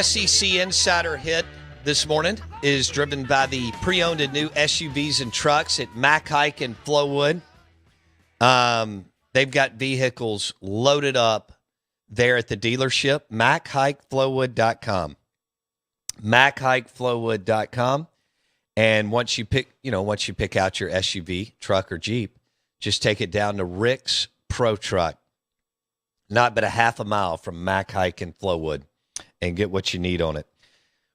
SEC Insider Hit this morning is driven by the pre-owned and new SUVs and trucks at Mack Hike in Flowood. They've got vehicles loaded up there at the dealership, MackHikeFlowood.com. MackHikeFlowood.com. And once you pick out your SUV, truck, or Jeep, just take it down to Rick's Pro Truck, not but a half a mile from Mack Hike in Flowood, and get what you need on it.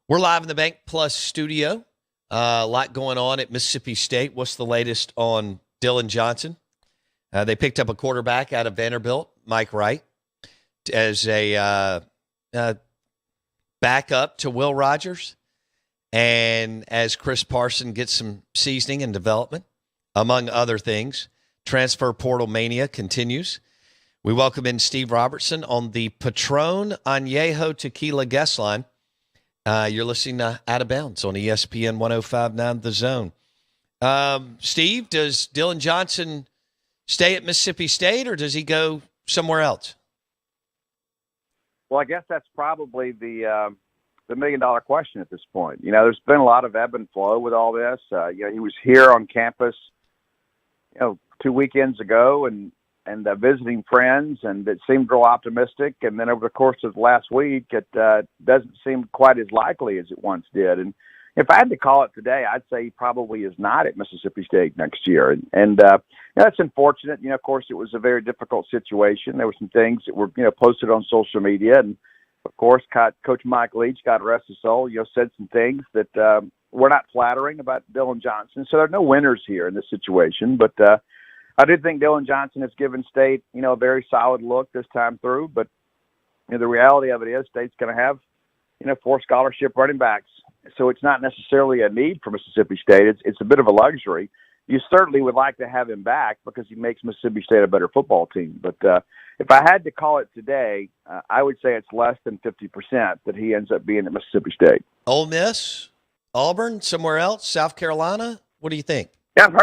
We're live in the Bank Plus studio. A lot going on at Mississippi State. What's the latest on Dylan Johnson? They picked up a quarterback out of Vanderbilt, Mike Wright, as a backup to Will Rogers. And as Chris Parson gets some seasoning and development, among other things, transfer portal mania continues. We welcome in Steve Robertson on the Patron Añejo Tequila guest line. You're listening to Out of Bounds on ESPN 105.9 The Zone. Steve, does Dylan Johnson stay at Mississippi State, or does he go somewhere else? Well, I guess that's probably the million-dollar question at this point. You know, there's been a lot of ebb and flow with all this. He was here on campus, 2 weekends ago and visiting friends, and it seemed real optimistic. And then over the course of last week, it doesn't seem quite as likely as it once did. And if I had to call it today, I'd say he probably is not at Mississippi State next year. And that's unfortunate. Of course, it was a very difficult situation. There were some things that were, posted on social media. And, of course, Coach Mike Leach, God rest his soul, said some things that were not flattering about Dylan Johnson. So there are no winners here in this situation. But I do think Dylan Johnson has given State, a very solid look this time through. But the reality of it is State's going to have, 4 scholarship running backs. So it's not necessarily a need for Mississippi State. It's a bit of a luxury. You certainly would like to have him back because he makes Mississippi State a better football team. But if I had to call it today, I would say it's less than 50% that he ends up being at Mississippi State. Ole Miss, Auburn, somewhere else, South Carolina? What do you think? Yeah, I've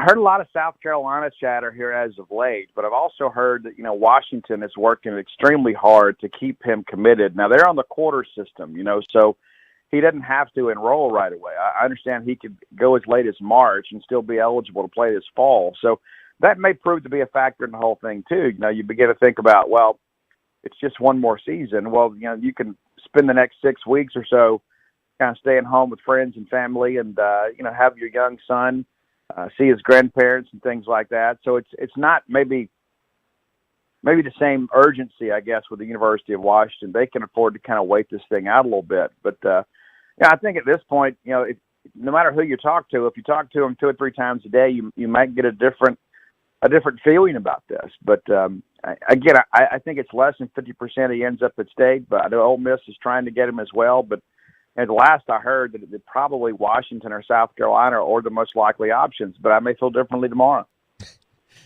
heard a lot of South Carolina chatter here as of late, but I've also heard that, Washington is working extremely hard to keep him committed. Now, they're on the quarter system, so he doesn't have to enroll right away. I understand he could go as late as March and still be eligible to play this fall. So that may prove to be a factor in the whole thing, too. You begin to think about, well, it's just one more season. Well, you can spend the next 6 weeks or so kind of staying home with friends and family and, have your young son see his grandparents and things like that. So it's not maybe the same urgency, I guess, with the University of Washington. They can afford to kind of wait this thing out a little bit. But, I think at this point, no matter who you talk to, if you talk to them 2 or 3 times a day, you might get a different feeling about this. But, again, I think it's less than 50% he ends up at State. But I know Ole Miss is trying to get him as well. But at last I heard that probably Washington or South Carolina are the most likely options. But I may feel differently tomorrow.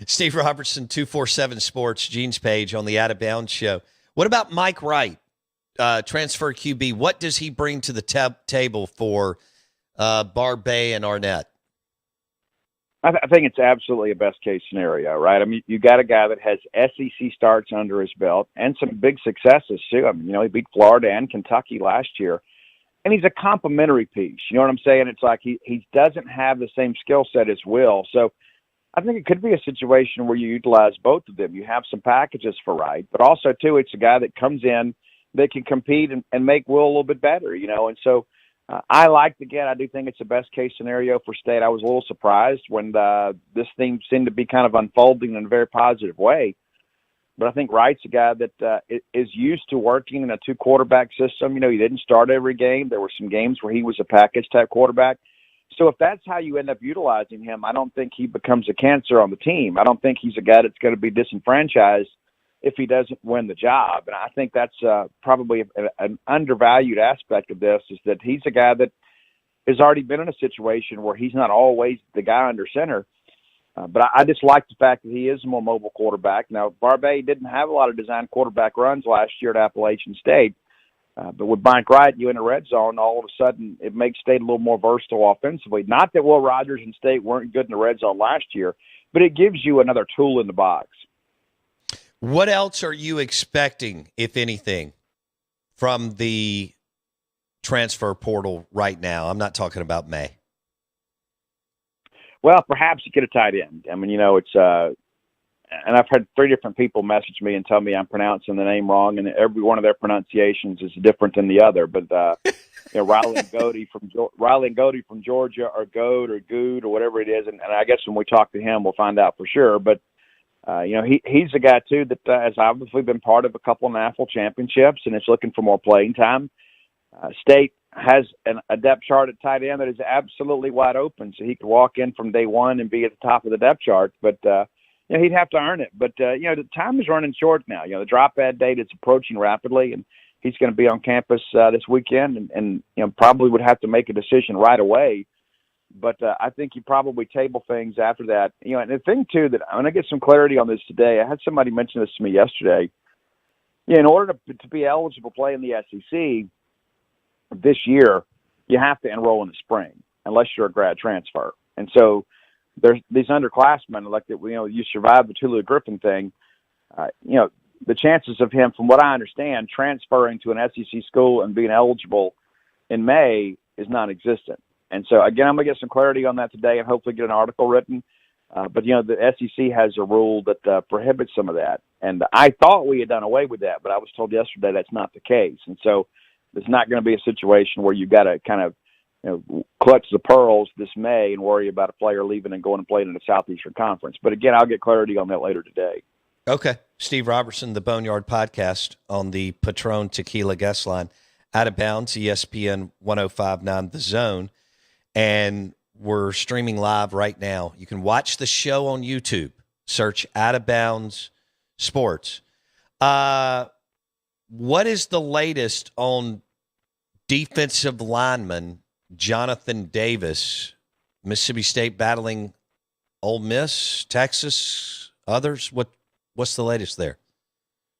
Steve Robertson, 247 Sports, Gene's page on the Out of Bounds show. What about Mike Wright, transfer QB? What does he bring to the table for Barbay and Arnett? I think it's absolutely a best-case scenario, right? I mean, you got a guy that has SEC starts under his belt and some big successes, too. I mean, he beat Florida and Kentucky last year. And he's a complementary piece. You know what I'm saying? It's like he doesn't have the same skill set as Will. So I think it could be a situation where you utilize both of them. You have some packages for Wright, but also, too, it's a guy that comes in that can compete and make Will a little bit better, And so I like I do think it's the best-case scenario for State. I was a little surprised when this thing seemed to be kind of unfolding in a very positive way. But I think Wright's a guy that is used to working in a 2-quarterback system. He didn't start every game. There were some games where he was a package-type quarterback. So if that's how you end up utilizing him, I don't think he becomes a cancer on the team. I don't think he's a guy that's going to be disenfranchised if he doesn't win the job. And I think that's probably an undervalued aspect of this, is that he's a guy that has already been in a situation where he's not always the guy under center. But I just like the fact that he is a more mobile quarterback. Now, Barbay didn't have a lot of designed quarterback runs last year at Appalachian State. But with Mike Wright, you in the red zone, all of a sudden it makes State a little more versatile offensively. Not that Will Rogers and State weren't good in the red zone last year, but it gives you another tool in the box. What else are you expecting, if anything, from the transfer portal right now? I'm not talking about May. Well, perhaps you get a tight end. I mean, it's and I've had 3 different people message me and tell me I'm pronouncing the name wrong, and every one of their pronunciations is different than the other. But Riley and Goody from Georgia, or Goad or Good or whatever it is, and I guess when we talk to him, we'll find out for sure. But he's a guy too that has obviously been part of a couple of national championships and is looking for more playing time. State has a depth chart at tight end that is absolutely wide open, so he could walk in from day one and be at the top of the depth chart. But he'd have to earn it. But the time is running short now. The drop ad date is approaching rapidly, and he's going to be on campus this weekend, and probably would have to make a decision right away. But I think you probably table things after that. And the thing too that I'm going to get some clarity on this today. I had somebody mention this to me yesterday. In order to be eligible to play in the SEC this year, you have to enroll in the spring unless you're a grad transfer. And so there's these underclassmen, like that. You survived the Tulu Griffin thing. The chances of him, from what I understand, transferring to an SEC school and being eligible in May is non-existent. And so, again, I'm going to get some clarity on that today and hopefully get an article written. But the SEC has a rule that prohibits some of that. And I thought we had done away with that, but I was told yesterday that's not the case. And so there's not going to be a situation where you've got to kind of clutch the pearls this May and worry about a player leaving and going and playing in the Southeastern Conference. But, again, I'll get clarity on that later today. Okay. Steve Robertson, the Boneyard Podcast on the Patron Tequila guest line. Out of Bounds, ESPN 105.9 The Zone. And we're streaming live right now. You can watch the show on YouTube. Search Out of Bounds Sports. What is the latest on defensive lineman Jonathan Davis, Mississippi State battling Ole Miss, Texas, others? What's the latest there?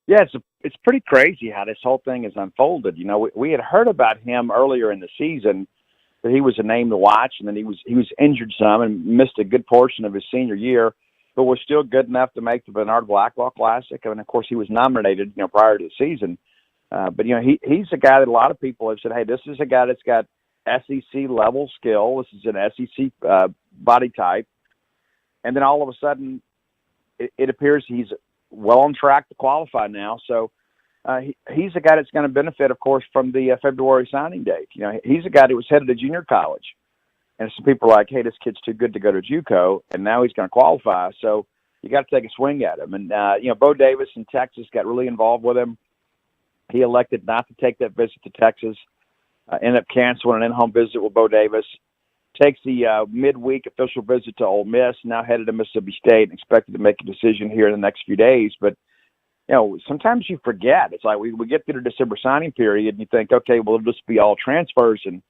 Yeah, it's pretty crazy how this whole thing has unfolded. We had heard about him earlier in the season, that he was a name to watch, and then he was injured some and missed a good portion of his senior year, but was still good enough to make the Bernard Blackwell Classic. And of course, he was nominated, prior to the season. But he's a guy that a lot of people have said, hey, this is a guy that's got SEC level skill. This is an SEC body type. And then all of a sudden, it appears he's well on track to qualify now. So he's a guy that's going to benefit, of course, from the February signing date. He's a guy that was headed to junior college. And some people are like, hey, this kid's too good to go to JUCO, and now he's going to qualify. So you got to take a swing at him. And, Bo Davis in Texas got really involved with him. He elected not to take that visit to Texas, ended up canceling an in-home visit with Bo Davis, takes the midweek official visit to Ole Miss, now headed to Mississippi State and expected to make a decision here in the next few days. But, sometimes you forget. It's like we get through the December signing period and you think, okay, well, it'll just be all transfers and,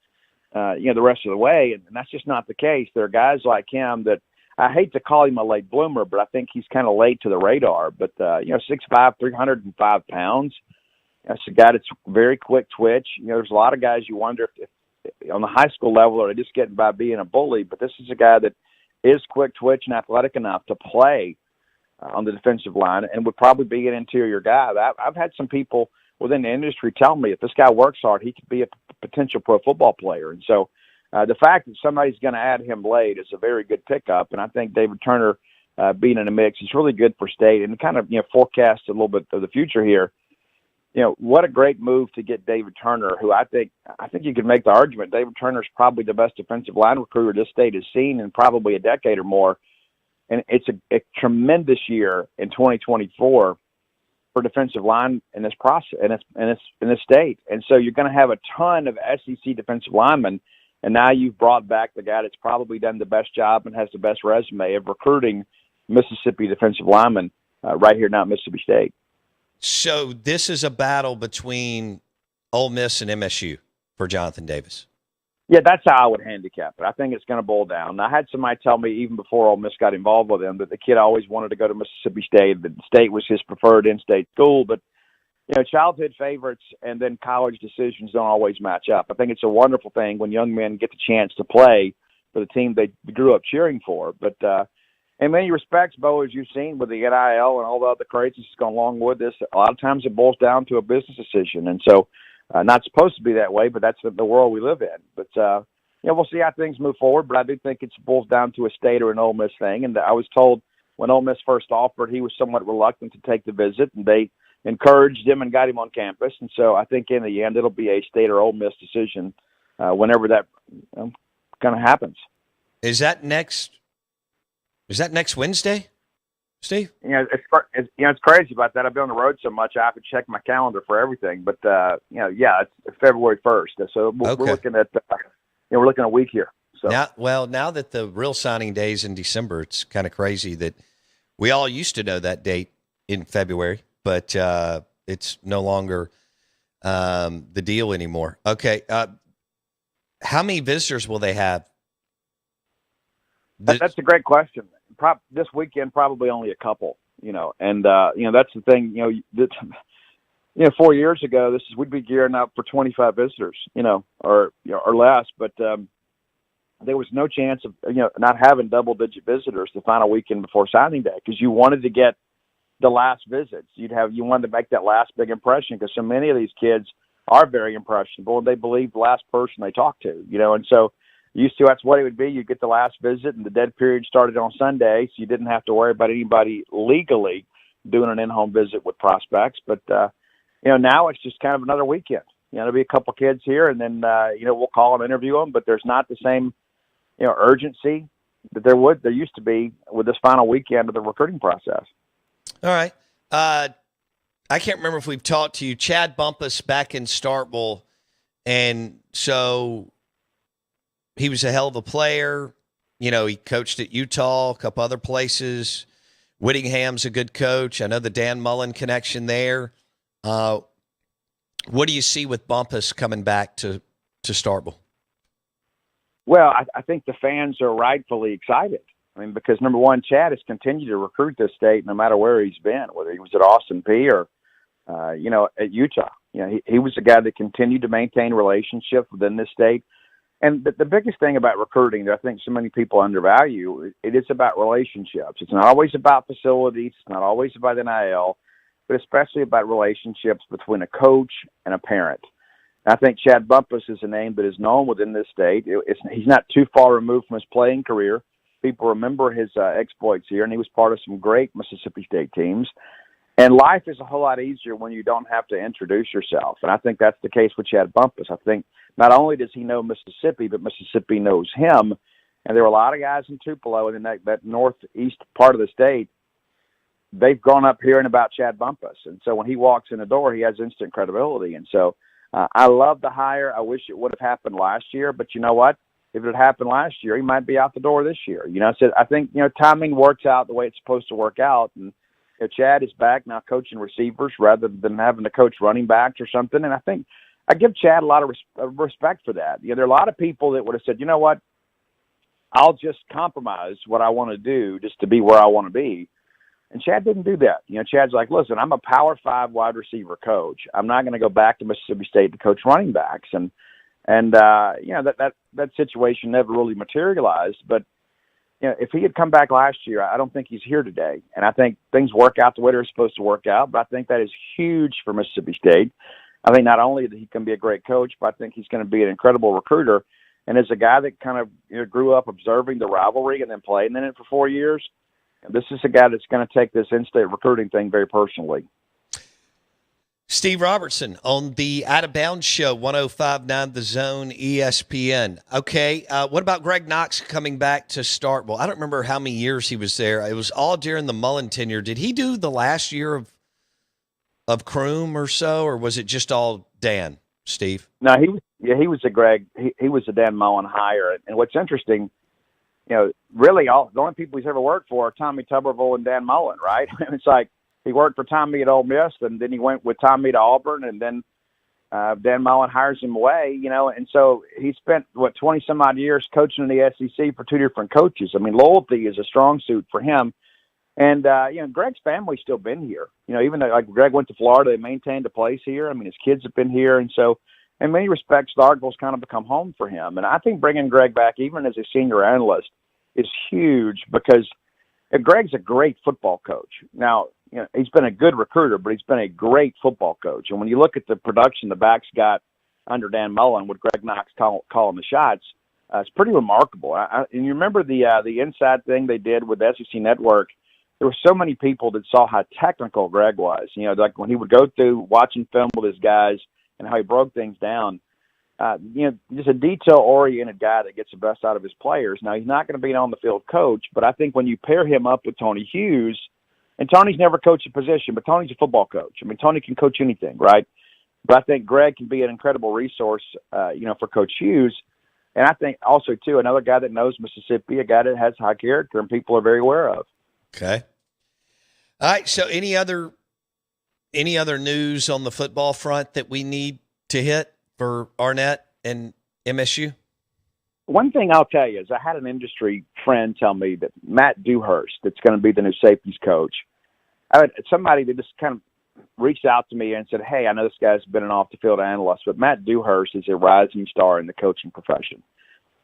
the rest of the way. And that's just not the case. There are guys like him that I hate to call him a late bloomer, but I think he's kind of late to the radar. But, 6'5", 305 pounds. That's a guy that's very quick twitch. There's a lot of guys you wonder if on the high school level are they just getting by being a bully, but this is a guy that is quick twitch and athletic enough to play on the defensive line and would probably be an interior guy. I've had some people within the industry tell me if this guy works hard, he could be a potential pro football player. And so the fact that somebody's going to add him late is a very good pickup. And I think David Turner being in the mix is really good for State and kind of, forecast a little bit of the future here. What a great move to get David Turner, who I think you could make the argument David Turner's probably the best defensive line recruiter this state has seen in probably a decade or more. And it's a tremendous year in 2024 for defensive line in this process, in this state. And so you're going to have a ton of SEC defensive linemen. And now you've brought back the guy that's probably done the best job and has the best resume of recruiting Mississippi defensive linemen right here now at Mississippi State. So this is a battle between Ole Miss and MSU for Jonathan Davis. Yeah, that's how I would handicap it. I think it's going to boil down. I had somebody tell me even before Ole Miss got involved with him that the kid always wanted to go to Mississippi State, that the State was his preferred in-state school. But, childhood favorites and then college decisions don't always match up. I think it's a wonderful thing when young men get the chance to play for the team they grew up cheering for. But in many respects, Bo, as you've seen with the NIL and all the other craziness that's gone along with this, a lot of times it boils down to a business decision. And so Not supposed to be that way, but that's the world we live in. But we'll see how things move forward. But I do think it boils down to a State or an Ole Miss thing. And I was told when Ole Miss first offered, he was somewhat reluctant to take the visit, and they encouraged him and got him on campus. And so I think in the end it'll be a State or Ole Miss decision whenever that kind of happens. Is that next Wednesday, Steve? It's crazy about that. I've been on the road so much I have to check my calendar for everything. But it's February 1st. So we're looking at we're looking at a week here. So now that the real signing day is in December, it's kind of crazy that we all used to know that date in February, but it's no longer the deal anymore. Okay, how many visitors will they have? That's a great question. This weekend, probably only a couple. And that's the thing. 4 years ago, we'd be gearing up for 25 visitors, or less. But there was no chance of not having double-digit visitors the final weekend before signing day because you wanted to get the last visits. You wanted to make that last big impression because so many of these kids are very impressionable and they believe the last person they talk to. And so used to that's what it would be. You get the last visit, and the dead period started on Sunday, so you didn't have to worry about anybody legally doing an in-home visit with prospects. But now it's just kind of another weekend. There'll be a couple kids here, and then we'll call and interview them. But there's not the same urgency that there used to be with this final weekend of the recruiting process. All right. I can't remember if we've talked to you, Chad Bumpus, back in Starkville, and so he was a hell of a player. He coached at Utah, a couple other places. Whittingham's a good coach. I know the Dan Mullen connection there. What do you see with Bumpus coming back to Starkville? Well, I think the fans are rightfully excited. Because number one, Chad has continued to recruit this state no matter where he's been, whether he was at Austin Peay or, at Utah. He was a guy that continued to maintain relationships within this state. And the biggest thing about recruiting that I think so many people undervalue, it is about relationships. It's not always about facilities. It's not always about NIL, but especially about relationships between a coach and a parent. And I think Chad Bumpus is a name that is known within this state. He's not too far removed from his playing career. People remember his exploits here, and he was part of some great Mississippi State teams. And life is a whole lot easier when you don't have to introduce yourself. And I think that's the case with Chad Bumpus. I think not only does he know Mississippi, but Mississippi knows him. And there are a lot of guys in Tupelo and in that northeast part of the state. They've gone up hearing about Chad Bumpus. And so when he walks in the door, he has instant credibility. And so I love the hire. I wish it would have happened last year. But you know what? If it had happened last year, he might be out the door this year. So I think, timing works out the way it's supposed to work out. And Chad is back now coaching receivers rather than having to coach running backs or something. And I think I give Chad a lot of respect for that. There are a lot of people that would have said, you know what, I'll just compromise what I want to do just to be where I want to be. And Chad didn't do that. Chad's like, listen, I'm a Power 5 wide receiver coach. I'm not going to go back to Mississippi State to coach running backs. And that situation never really materialized. But if he had come back last year, I don't think he's here today. And I think things work out the way they're supposed to work out. But I think that is huge for Mississippi State. I think not only that he can be a great coach, but I think he's going to be an incredible recruiter. And as a guy that kind of grew up observing the rivalry and then playing in it for 4 years, this is a guy that's going to take this in-state recruiting thing very personally. Steve Robertson on the Out of Bounds Show, 105.9 The Zone, ESPN. Okay, what about Greg Knox coming back to Starkville? I don't remember how many years he was there. It was all during the Mullen tenure. Did he do the last year of Kroom or so, or was it just all Dan, Steve? No, he was a Greg. He was a Dan Mullen hire. And what's interesting, really the only people he's ever worked for are Tommy Tuberville and Dan Mullen, right? It's like, he worked for Tommy at Ole Miss, and then he went with Tommy to Auburn, and then Dan Mullen hires him away, and so he spent, 20-some-odd years coaching in the SEC for two different coaches. Loyalty is a strong suit for him. And, Greg's family's still been here. Even though, Greg went to Florida, they maintained a place here. His kids have been here, and so in many respects, Starkville's kind of become home for him. And I think bringing Greg back, even as a senior analyst, is huge because Greg's a great football coach. Now, he's been a good recruiter, but he's been a great football coach. And when you look at the production the backs got under Dan Mullen with Greg Knox calling the shots, it's pretty remarkable. And you remember the inside thing they did with the SEC Network. There were so many people that saw how technical Greg was. Like when he would go through watching film with his guys and how he broke things down. Just a detail-oriented guy that gets the best out of his players. Now, he's not going to be an on-the-field coach, but I think when you pair him up with Tony Hughes, and Tony's never coached a position, but Tony's a football coach. I mean, Tony can coach anything, right? But I think Greg can be an incredible resource, for Coach Hughes. And I think also, too, another guy that knows Mississippi, a guy that has high character and people are very aware of. Okay. All right, so any other news on the football front that we need to hit for Arnett and MSU? One thing I'll tell you is I had an industry friend tell me that Matt Dewhurst, that's going to be the new safeties coach, somebody that just kind of reached out to me and said, hey, I know this guy's been an off-the-field analyst, but Matt Dewhurst is a rising star in the coaching profession.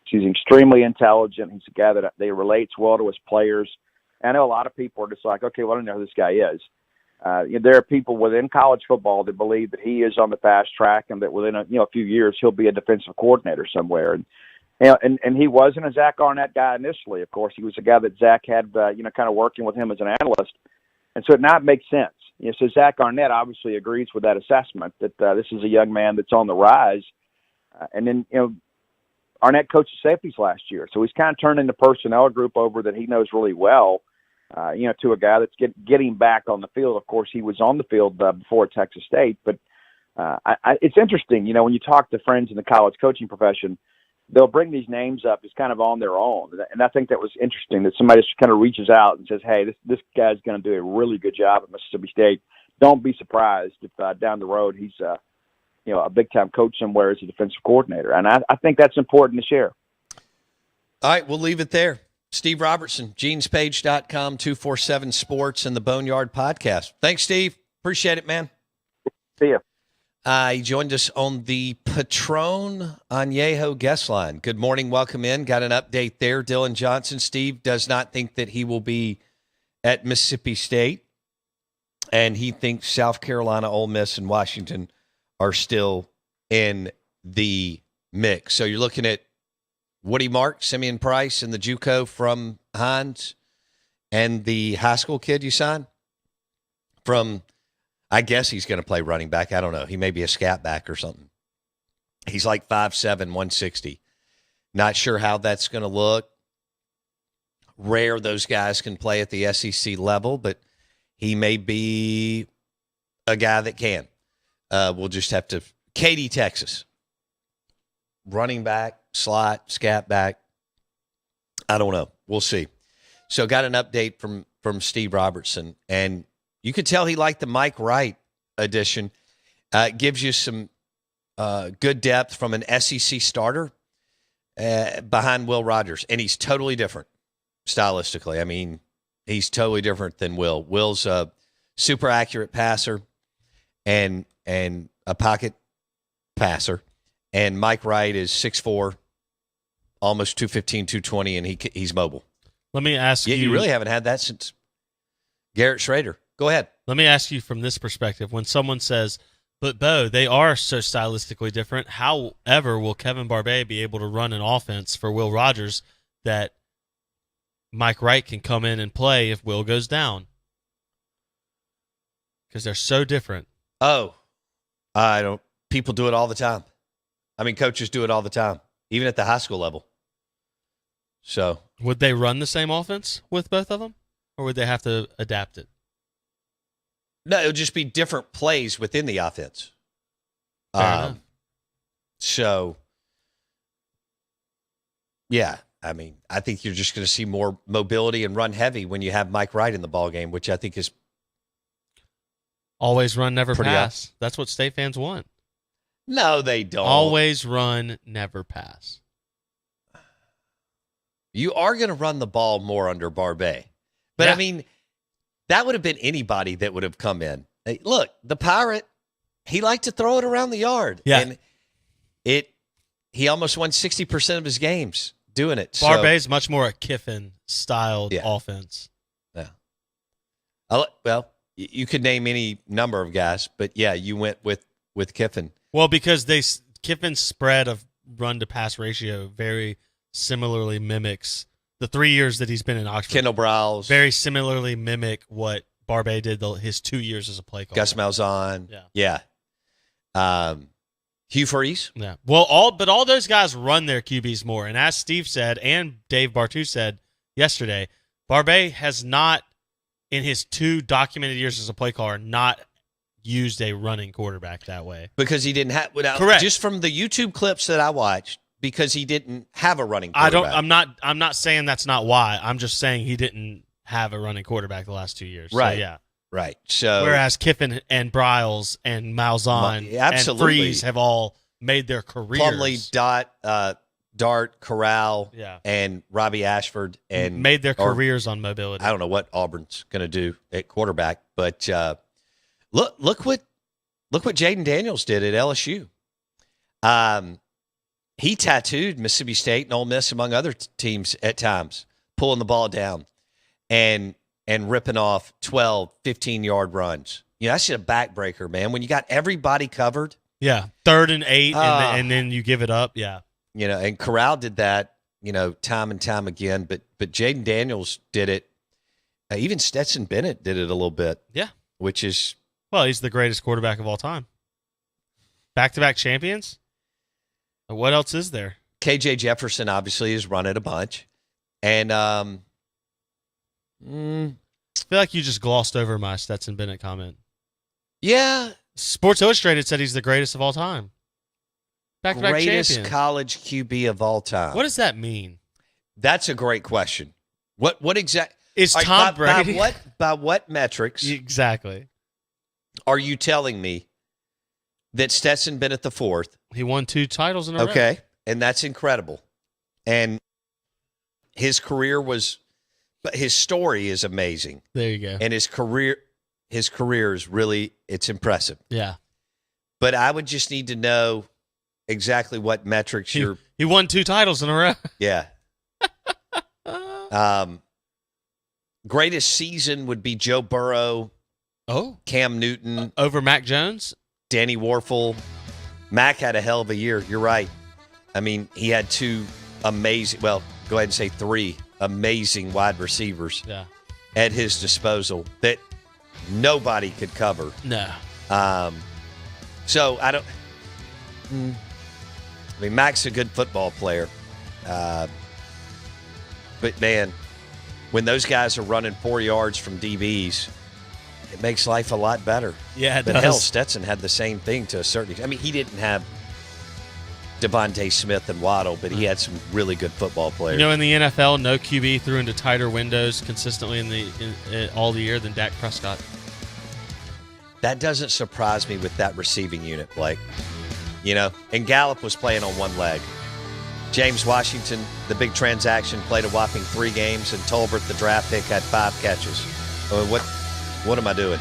He's extremely intelligent. He's a guy that relates well to his players. I know a lot of people are just like, okay, well, I don't know who this guy is. There are people within college football that believe that he is on the fast track and that within a few years he'll be a defensive coordinator somewhere. And he wasn't a Zach Arnett guy initially. Of course, he was a guy that Zach had, kind of working with him as an analyst. And so now it makes sense. So Zach Arnett obviously agrees with that assessment that this is a young man that's on the rise. And then, Arnett coached safeties last year. So he's kind of turning the personnel group over that he knows really well, to a guy that's getting back on the field. Of course, he was on the field before Texas State. But it's interesting, when you talk to friends in the college coaching profession, they'll bring these names up as kind of on their own. And I think that was interesting that somebody just kind of reaches out and says, hey, this guy's going to do a really good job at Mississippi State. Don't be surprised if down the road he's a big-time coach somewhere as a defensive coordinator. And I think that's important to share. All right, we'll leave it there. Steve Robertson, genespage.com, 247 Sports, and the Boneyard Podcast. Thanks, Steve. Appreciate it, man. See ya. He joined us on the Patron Añejo guest line. Good morning. Welcome in. Got an update there. Dylan Johnson. Steve does not think that he will be at Mississippi State, and he thinks South Carolina, Ole Miss, and Washington are still in the mix. So you're looking at Woody Mark, Simeon Price, and the JUCO from Hines, and the high school kid you signed from, I guess he's going to play running back. I don't know. He may be a scat back or something. He's like 5'7", 160. Not sure how that's going to look. Rare those guys can play at the SEC level, but he may be a guy that can. We'll just have to. Katy, Texas. Running back, slot, scat back. I don't know. We'll see. So got an update from Steve Robertson, and you could tell he liked the Mike Wright edition. Gives you some good depth from an SEC starter behind Will Rogers, and he's totally different stylistically. I mean, he's totally different than Will. Will's a super accurate passer and a pocket passer, and Mike Wright is 6'4", almost 215, 220, and he's mobile. Let me ask you. You really haven't had that since Garrett Schrader. Go ahead. Let me ask you from this perspective. When someone says, but Bo, they are so stylistically different, however will Kevin Barbay be able to run an offense for Will Rogers that Mike Wright can come in and play if Will goes down? Because they're so different. Oh, I don't. People do it all the time. I mean, coaches do it all the time, even at the high school level. So, would they run the same offense with both of them, or would they have to adapt it? No, it would just be different plays within the offense. So, yeah, I mean, I think you're just going to see more mobility and run heavy when you have Mike Wright in the ballgame, which I think is always run, never pass. That's what State fans want. No, they don't. Always run, never pass. You are going to run the ball more under Barbay. But, yeah. I mean, that would have been anybody that would have come in. Hey, look, the Pirate, he liked to throw it around the yard. Yeah. And he almost won 60% of his games doing it. Barbay's much more a Kiffin-styled offense. Yeah. Well, you could name any number of guys, but yeah, you went with Kiffin. Well, because Kiffin's spread of run to pass ratio very similarly mimics the 3 years that he's been in Oxford. Kendall Browse. Very similarly mimic what Barbay did his 2 years as a play caller. Gus Malzahn. Yeah. Hugh Freeze. Yeah. Well, all those guys run their QBs more. And as Steve said, and Dave Bartu said yesterday, Barbay has not, in his 2 documented years as a play caller, not used a running quarterback that way. Because he didn't have, correct. Just from the YouTube clips that I watched, because he didn't have a running quarterback. I'm not saying that's not why. I'm just saying he didn't have a running quarterback the last 2 years. Right. So, yeah. Right. So whereas Kiffin and Bryles and Malzahn and Freeze have all made their careers. Plumlee, Dart, Corral, yeah, and Robbie Ashford and made their careers on mobility. I don't know what Auburn's going to do at quarterback, but look what Jaden Daniels did at LSU. He tattooed Mississippi State and Ole Miss among other teams at times, pulling the ball down and ripping off 12, 15-yard runs. You know, that's just a backbreaker, man. When you got everybody covered. Yeah, 3rd and 8, and then you give it up. Yeah. You know, and Corral did that, you know, time and time again. But Jaden Daniels did it. Even Stetson Bennett did it a little bit. Yeah. Which is. Well, he's the greatest quarterback of all time. Back-to-back champions? What else is there? KJ Jefferson obviously has run it a bunch. And I feel like you just glossed over my Stetson Bennett comment. Yeah. Sports Illustrated said he's the greatest of all time. Back-to-back Greatest champion. college QB of all time. What does that mean? That's a great question. What exactly is Tom Brady? By what metrics exactly are you telling me that Stetson Bennett IV? He won 2 titles in a row. Okay, and that's incredible. And his career was. But his story is amazing. There you go. And his career is really, it's impressive. Yeah. But I would just need to know exactly what metrics you're. He won 2 titles in a row. Yeah. Greatest season would be Joe Burrow. Oh. Cam Newton. Over Mac Jones. Danny Warfel. Mac had a hell of a year. You're right. I mean, he had 2 amazing, well, go ahead and say 3 amazing wide receivers at his disposal that nobody could cover. No. So I don't. I mean, Mac's a good football player, but man, when those guys are running 4 yards from DBs, it makes life a lot better. Yeah, it but does. Hell, Stetson had the same thing to a certain extent. I mean, he didn't have Devontae Smith and Waddle, but he had some really good football players. You know, in the NFL, no QB threw into tighter windows consistently in all the year than Dak Prescott. That doesn't surprise me with that receiving unit, Blake. You know, and Gallup was playing on one leg. James Washington, the big transaction, played a whopping 3 games, and Tolbert, the draft pick, had 5 catches. I mean, what am I doing?